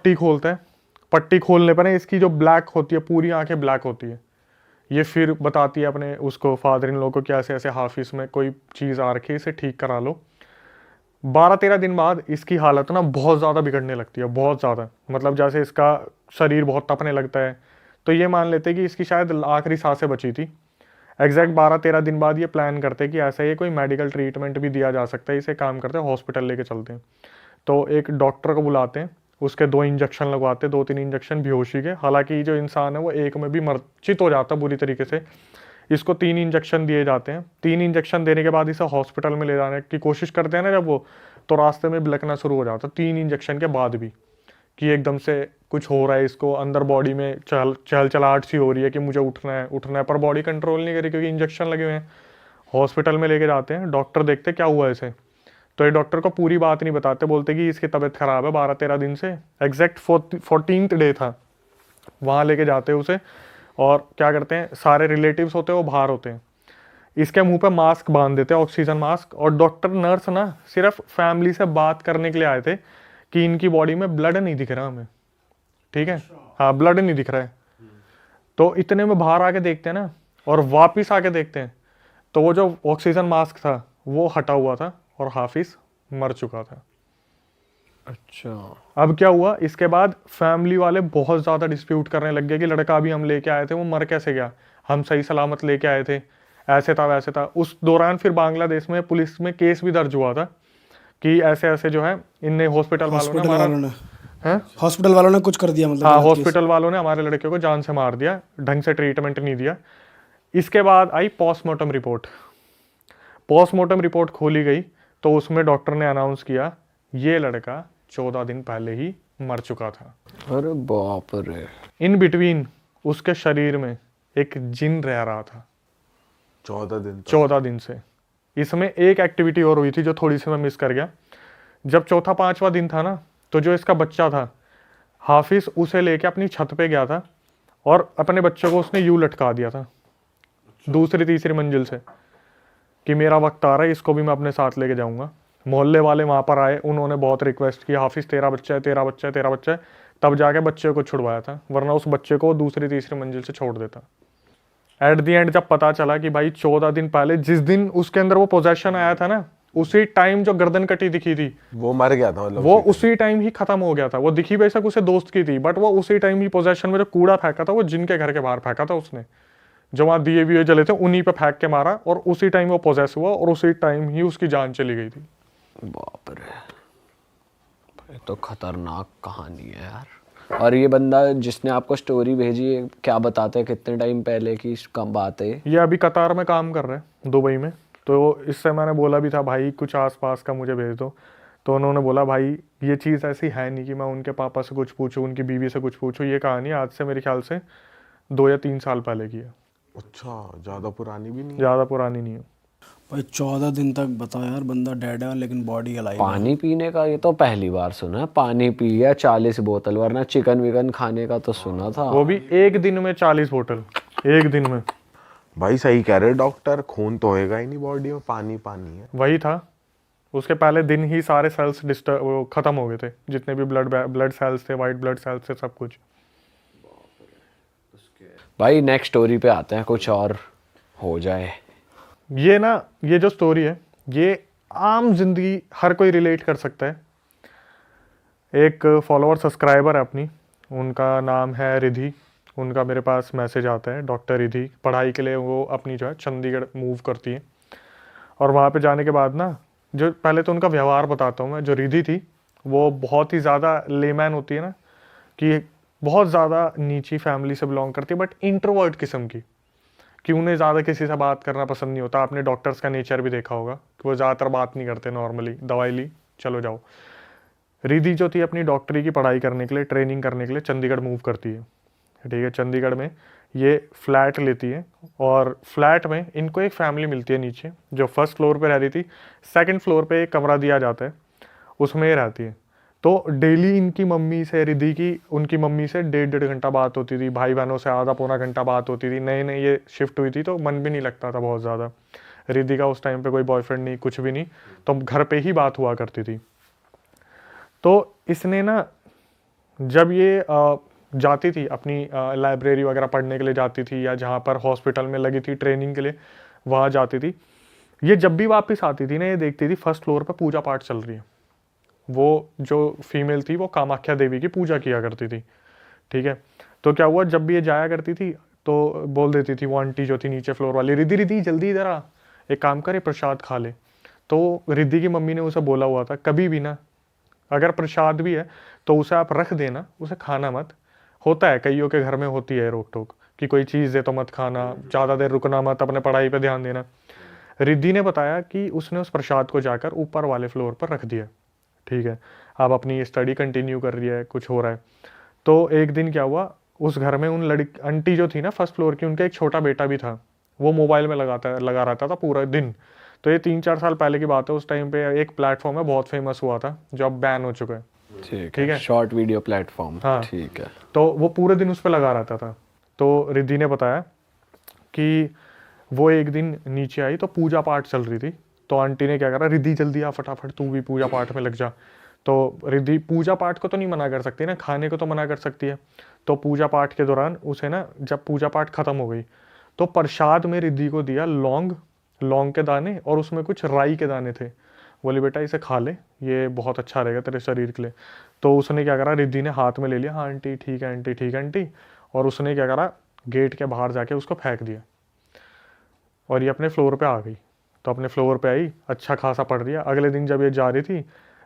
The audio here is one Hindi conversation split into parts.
पट्टी खोलते हैं, पट्टी खोलने पर इसकी जो ब्लैक होती है, पूरी आंखें ब्लैक होती है। ये फिर बताती है अपने उसको, फादर इन लॉ को, कि ऐसे ऐसे हाफिज में कोई चीज़ आ रखी है, इसे ठीक करा लो। 12-13 दिन बाद इसकी हालत ना बहुत ज़्यादा बिगड़ने लगती है, बहुत ज़्यादा, मतलब जैसे इसका शरीर बहुत तपने लगता है। तो ये मान लेते कि इसकी शायद आखिरी सांसें बची थी। एग्जैक्ट 12-13 दिन बाद ये प्लान करते कि ऐसा ये कोई मेडिकल ट्रीटमेंट भी दिया जा सकता है, इसे काम करते हैं हॉस्पिटल लेके चलते हैं। तो एक डॉक्टर को बुलाते हैं, उसके 2 इंजेक्शन लगवाते, 2-3 इंजेक्शन बेहोशी के। हालांकि जो इंसान है वो एक में भी मूर्छित हो जाता बुरी तरीके से। इसको 3 इंजेक्शन दिए जाते हैं। 3 इंजेक्शन देने के बाद इसे हॉस्पिटल में ले जाने की कोशिश करते हैं ना जब वो, तो रास्ते में बिलकना शुरू हो जाता 3 इंजेक्शन के बाद भी, कि एकदम से कुछ हो रहा है इसको अंदर बॉडी में, चहल चलाहट सी हो रही है कि मुझे उठना है उठना है, पर बॉडी कंट्रोल नहीं करी क्योंकि इंजेक्शन लगे हुए हैं। हॉस्पिटल में लेके जाते हैं, डॉक्टर देखते क्या हुआ इसे। तो ये डॉक्टर को पूरी बात नहीं बताते, बोलते कि इसकी तबीयत खराब है 12-13 दिन से। एग्जैक्ट 14th डे था, वहाँ लेके जाते हैं उसे। और क्या करते हैं, सारे रिलेटिव्स होते हैं वो बाहर होते हैं, इसके मुंह पे मास्क बांध देते हैं, ऑक्सीजन मास्क। और डॉक्टर नर्स ना सिर्फ फैमिली से बात करने के लिए आए थे कि इनकी बॉडी में ब्लड नहीं दिख रहा हमें, ठीक है, हाँ ब्लड नहीं दिख रहा है। तो इतने में बाहर आके देखते हैं ना, और वापिस आके देखते हैं तो वो जो ऑक्सीजन मास्क था वो हटा हुआ था और हाफिज मर चुका था। अच्छा, अब क्या हुआ, इसके बाद फैमिली वाले बहुत ज़्यादा डिस्प्यूट करने लग गए कि लड़का अभी हम लेके आए थे वो मर कैसे गया, हम सही सलामत लेके आए थे, ऐसे था वैसे था। उस दौरान फिर बांग्लादेश में पुलिस में केस भी दर्ज हुआ था कि ऐसे ऐसे जो है इनने हॉस्पिटल वालों ने हमारा, हैं, हॉस्पिटल वालों ने कुछ कर दिया, मतलब हाँ गलत केस। हॉस्पिटल वालों ने हमारे लड़के को जान से मार दिया, ढंग से ट्रीटमेंट नहीं दिया। इसके बाद आई पोस्टमार्टम रिपोर्ट। पोस्टमार्टम रिपोर्ट खोली गई तो उसमें डॉक्टर ने अनाउंस किया ये लड़का 14 दिन पहले ही मर चुका था। अरे बाप रे। इन बिटवीन उसके शरीर में एक जिन रह रहा था 14 दिन से। इसमें एक एक्टिविटी और हुई थी जो थोड़ी सी मैं मिस कर गया। जब चौथा 5वां दिन था ना, तो जो इसका बच्चा था हाफिज उसे लेके अपनी छत पे गया था और अपने बच्चे को उसने यूं लटका दिया था दूसरी तीसरी मंजिल से, कि मेरा वक्त आ रहा है, इसको भी मैं अपने साथ लेके जाऊंगा। मोहल्ले वाले वहां पर आए, उन्होंने बहुत रिक्वेस्ट की, हाफिज तेरा बच्चा है तेरा बच्चा है तेरा बच्चा है, तब जाके बच्चे को छुड़वाया था, वरना उस बच्चे को दूसरी तीसरी मंजिल से छोड़ देता। एट दी एंड जब पता चला कि भाई 14 दिन पहले जिस दिन उसके अंदर वो पोजेशन आया था ना, उसी टाइम जो गर्दन कटी दिखी थी वो मर गया था, मतलब वो उसी टाइम ही खत्म हो गया था। वो दिखी बेशक उसे दोस्त की थी, बट वो उसी टाइम ही पोजेशन में जो कूड़ा फेंका था वो जिनके घर के बाहर फेंका था उसने, जो वहां दिए भी जले थे उन्हीं पे फेंक के मारा, और उसी टाइम वो पोजेस हुआ और उसी टाइम ही उसकी जान चली गई थी। बाप रे, ये तो खतरनाक कहानी है यार। और ये बंदा जिसने आपको स्टोरी भेजी है, क्या बताते हैं कितने टाइम पहले की कम बात है ये? ये अभी कतार में काम कर रहे हैं, दुबई में। तो इससे मैंने बोला भी था भाई कुछ आसपास का मुझे भेज दो, तो उन्होंने बोला भाई ये चीज़ ऐसी है नहीं कि मैं उनके पापा से कुछ पूछूं, उनकी बीवी से कुछ पूछूं। ये कहानी आज से मेरे ख्याल से 2 या 3 साल पहले की है, अच्छा, ज्यादा पुरानी भी नहीं है। ज़्यादा पुरानी नहीं है। भाई 14 दिन तक बताओ यार, बंदा डेड है लेकिन बॉडी अलाइव है। पानी पीने का ये तो पहली बार सुना है, पानी पी गया 40 बोतल, वरना चिकन विकन खाने का तो सुना था। वो भी एक दिन में 40 बोतल, एक दिन में। भाई सही कह रहे डॉक्टर, खून तो होएगा ही नहीं बॉडी में, पानी पानी है। वही था, उसके पहले दिन ही सारे सेल्स वो खत्म हो गए थे, जितने भी ब्लड सेल्स थे, वाइट ब्लड सेल्स थे, सब कुछ। भाई नेक्स्ट स्टोरी पे आते हैं, कुछ और हो जाए। ये ना, ये जो स्टोरी है ये आम जिंदगी हर कोई रिलेट कर सकता है। एक फॉलोअर सब्सक्राइबर है अपनी, उनका नाम है रिधि। उनका मेरे पास मैसेज आता है, डॉक्टर रिधि पढ़ाई के लिए वो अपनी जो है चंडीगढ़ मूव करती है। और वहाँ पे जाने के बाद ना, जो पहले तो उनका व्यवहार बताता हूँ मैं। जो रिधि थी वो बहुत ही ज़्यादा लेमैन होती है ना, कि बहुत ज़्यादा नीची फैमिली से बिलोंग करती है, बट इंट्रोवर्ट किस्म की, कि उन्हें ज़्यादा किसी से बात करना पसंद नहीं होता। आपने डॉक्टर्स का नेचर भी देखा होगा कि वो ज़्यादातर बात नहीं करते, नॉर्मली दवाई ली चलो जाओ। रिधि जो थी अपनी डॉक्टरी की पढ़ाई करने के लिए, ट्रेनिंग करने के लिए चंडीगढ़ मूव करती है, ठीक है। चंडीगढ़ में ये फ्लैट लेती है, और फ्लैट में इनको एक फैमिली मिलती है नीचे, जो फर्स्ट फ्लोर पे रहती थी। सेकंड फ्लोर पे एक कमरा दिया जाता है, उसमें ये रहती है। तो डेली इनकी मम्मी से, रिधि की उनकी मम्मी से 1.5 घंटा बात होती थी, भाई बहनों से आधा पौना घंटा बात होती थी। नए नए ये शिफ्ट हुई थी तो मन भी नहीं लगता था बहुत ज़्यादा। रिधि का उस टाइम पे कोई बॉयफ्रेंड नहीं, कुछ भी नहीं, तो घर पे ही बात हुआ करती थी। तो इसने ना जब ये जाती थी अपनी लाइब्रेरी वगैरह पढ़ने के लिए जाती थी, या जहाँ पर हॉस्पिटल में लगी थी ट्रेनिंग के लिए वहाँ जाती थी, ये जब भी वापस आती थी ना, ये देखती थी फर्स्ट फ्लोर पर पूजा पाठ चल रही है। वो जो फीमेल थी वो कामाख्या देवी की पूजा किया करती थी, ठीक है। तो क्या हुआ, जब भी ये जाया करती थी तो बोल देती थी वो आंटी जो थी नीचे फ्लोर वाली, रिद्धि रिद्धि जल्दी इधर आ, एक काम करे प्रसाद खा ले। तो रिद्धि की मम्मी ने उसे बोला हुआ था कभी भी ना, अगर प्रसाद भी है तो उसे आप रख देना, उसे खाना मत। होता है कईयों के घर में होती है रोक टोक कि कोई चीज़ दे तो मत खाना, ज़्यादा देर रुकना मत, अपने पढ़ाई पे ध्यान देना। रिद्धि ने बताया कि उसने उस प्रसाद को जाकर ऊपर वाले फ्लोर पर रख दिया, ठीक है। अब अपनी स्टडी कंटिन्यू कर रही है, कुछ हो रहा है। तो एक दिन क्या हुआ, उस घर में उन लड़की आंटी जो थी ना फर्स्ट फ्लोर की, उनका एक छोटा बेटा भी था। वो मोबाइल में लगा रहता था पूरा दिन। तो ये 3-4 साल पहले की बात है। उस टाइम पे एक प्लेटफॉर्म है बहुत फेमस हुआ था जो अब बैन हो चुका है। ठीक ठीक है, है। Short video platform. हाँ। ठीक है। तो वो पूरे दिन उस पर लगा रहता था। तो रिद्धि ने बताया कि वो एक दिन नीचे आई तो पूजा पाठ चल रही थी। तो आंटी ने क्या करा, रिद्धि जल्दी आ फटाफट, तू भी पूजा पाठ में लग जा। तो रिद्धि पूजा पाठ को तो नहीं मना कर सकती ना, खाने को तो मना कर सकती है। तो पूजा पाठ के दौरान उसे ना, जब पूजा पाठ खत्म हो गई तो प्रसाद में रिद्धि को दिया लौंग के दाने, और उसमें कुछ राई के दाने थे। बोली बेटा इसे खा ले, ये बहुत अच्छा रहेगा तेरे शरीर के लिए। तो उसने क्या करा, रिद्धि ने हाथ में ले लिया, हाँ आंटी ठीक है आंटी, ठीक है आंटी। और उसने क्या करा, गेट के बाहर जाके उसको फेंक दिया, और ये अपने फ्लोर पे आ गई। तो अपने फ्लोर पे आई, अच्छा खासा पढ़ रही है। अगले दिन जब ये जा रही थी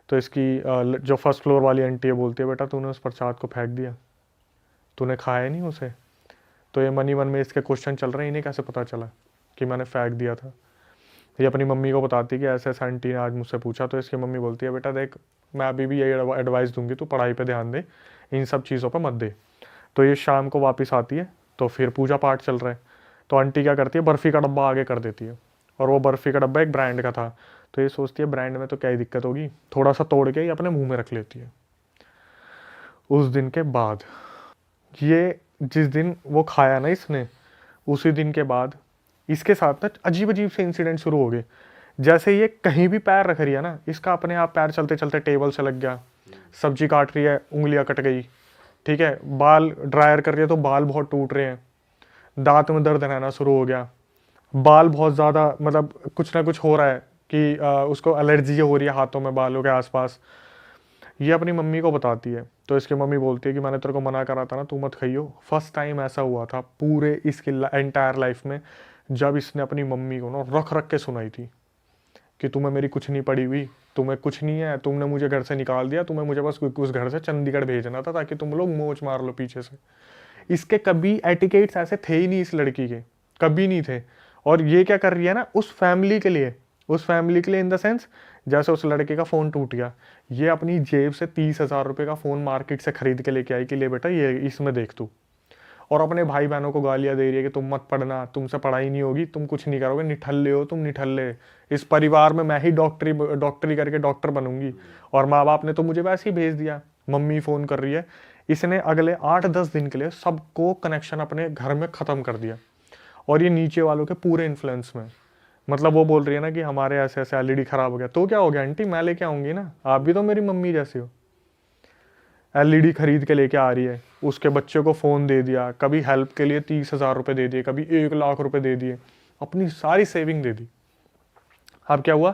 तो इसकी जो फर्स्ट फ्लोर वाली आंटी है बोलती है बेटा तूने उस प्रसाद को फेंक दिया, तूने खाया नहीं उसे। तो ये मन ही मन में इसके क्वेश्चन चल रहे हैं, इन्हें कैसे पता चला कि मैंने फेंक दिया था। ये अपनी मम्मी को बताती कि ऐसे ऐसे आंटी ने आज मुझसे पूछा। तो इसकी मम्मी बोलती है बेटा देख, मैं अभी भी यही एडवाइस दूंगी, तू पढ़ाई पे ध्यान दे, इन सब चीज़ों पर मत दे। तो ये शाम को वापस आती है तो फिर पूजा पाठ चल रहा है। तो आंटी क्या करती है, बर्फ़ी का डब्बा आगे कर देती है, और वो बर्फ़ी का डब्बा एक ब्रांड का था। तो ये सोचती है ब्रांड में तो क्या ही दिक्कत होगी, थोड़ा सा तोड़ के ही अपने मुंह में रख लेती है। उस दिन के बाद, ये जिस दिन वो खाया ना इसने, उसी दिन के बाद इसके साथ ना अजीब अजीब से इंसिडेंट शुरू हो गए। जैसे ये कहीं भी पैर रख रही है ना, इसका अपने आप पैर चलते चलते टेबल से लग गया। सब्जी काट रही है, उंगलियां कट गई, ठीक है। बाल ड्रायर कर रही है तो बाल बहुत टूट रहे हैं। दांत में दर्द रहना शुरू हो गया। बाल बहुत ज़्यादा, मतलब कुछ ना कुछ हो रहा है कि उसको एलर्जी हो रही है हाथों में, बालों के आसपास। ये अपनी मम्मी को बताती है। तो इसकी मम्मी बोलती है कि मैंने तेरे को मना करा था ना, तू मत खाइयो। फर्स्ट टाइम ऐसा हुआ था पूरे इसकी एंटायर लाइफ में जब इसने अपनी मम्मी को ना रख रख के सुनाई थी कि तुम्हें मेरी कुछ नहीं पड़ी हुई, तुम्हें कुछ नहीं है, तुमने मुझे घर से निकाल दिया, तुम्हें मुझे बस उस घर से चंडीगढ़ भेजना था ताकि तुम लोग मोच मार लो पीछे से। इसके कभी एटिकेट्स ऐसे थे ही नहीं इस लड़की के, कभी नहीं थे। और ये क्या कर रही है ना, उस फैमिली के लिए इन द सेंस, जैसे उस लड़के का फ़ोन टूट गया, ये अपनी जेब से 30,000 रुपये का फ़ोन मार्केट से ख़रीद के लेके आई कि ले बेटा ये इसमें देख तू। और अपने भाई बहनों को गालियाँ दे रही है कि तुम मत पढ़ना, तुमसे पढ़ाई नहीं होगी, तुम कुछ नहीं करोगे, निठल्ले हो तुम, निठल्ले। इस परिवार में मैं ही डॉक्टरी करके डॉक्टर बनूंगी, और माँ बाप ने तो मुझे वैसे ही भेज दिया। मम्मी फ़ोन कर रही है। इसने अगले 8-10 दिन के लिए सबको कनेक्शन अपने घर में ख़त्म कर दिया, और ये नीचे वालों के पूरे इन्फ्लुएंस में। मतलब वो बोल रही है ना कि हमारे ऐसे ऐसे एलईडी ख़राब हो गया, तो क्या हो गया आंटी, मैं लेके आऊँगी ना, आप भी तो मेरी मम्मी जैसी हो। एलईडी खरीद के लेके आ रही है, उसके बच्चे को फ़ोन दे दिया, कभी हेल्प के लिए 30,000 रुपये दे दिए, कभी 1 लाख रुपये दे दिए, अपनी सारी सेविंग दे दी। अब क्या हुआ,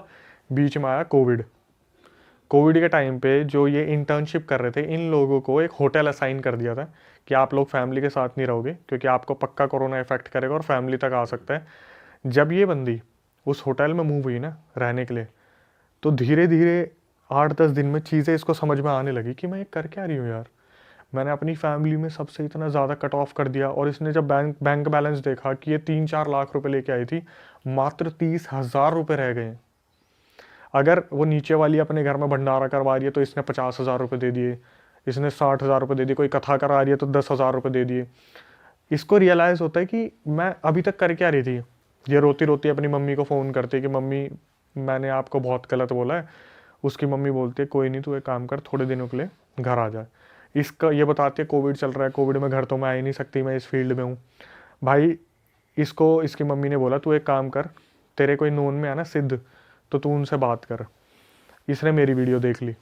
बीच में आया कोविड के टाइम पे जो ये इंटर्नशिप कर रहे थे, इन लोगों को एक होटल असाइन कर दिया था कि आप लोग फैमिली के साथ नहीं रहोगे क्योंकि आपको पक्का कोरोना इफेक्ट करेगा और फैमिली तक आ सकता है। जब ये बंदी उस होटल में मूव हुई ना रहने के लिए, तो धीरे धीरे 8-10 दिन में चीज़ें इसको समझ में आने लगी कि मैं ये कर क्या रही हूँ यार। मैंने अपनी फैमिली में सबसे इतना ज़्यादा कट ऑफ कर दिया। और इसने जब बैंक बैलेंस देखा कि ये 3-4 लाख रुपए लेके आई थी, मात्र 30,000 रुपये रह गए। अगर वो नीचे वाली अपने घर में भंडारा करवा रही है तो इसने 50,000 रुपये दे दिए, इसने 60,000 रुपये दे दिए, कोई कथा करा रही है तो 10,000 रुपये दे दिए। इसको रियलाइज़ होता है कि मैं अभी तक कर क्या रही थी। ये रोती रोती अपनी मम्मी को फ़ोन करती है कि मम्मी मैंने आपको बहुत गलत बोला है। उसकी मम्मी बोलती है कोई नहीं, तू एक काम कर, थोड़े दिनों के लिए घर आ जाए। इसका ये बताती है कोविड चल रहा है, कोविड में घर तो मैं आ ही नहीं सकती, मैं इस फील्ड में हूँ। भाई इसको इसकी मम्मी ने बोला तू एक काम कर, तेरे कोई नोन में है ना सिद्ध, तो तू उनसे बात कर। इसने मेरी वीडियो देख ली,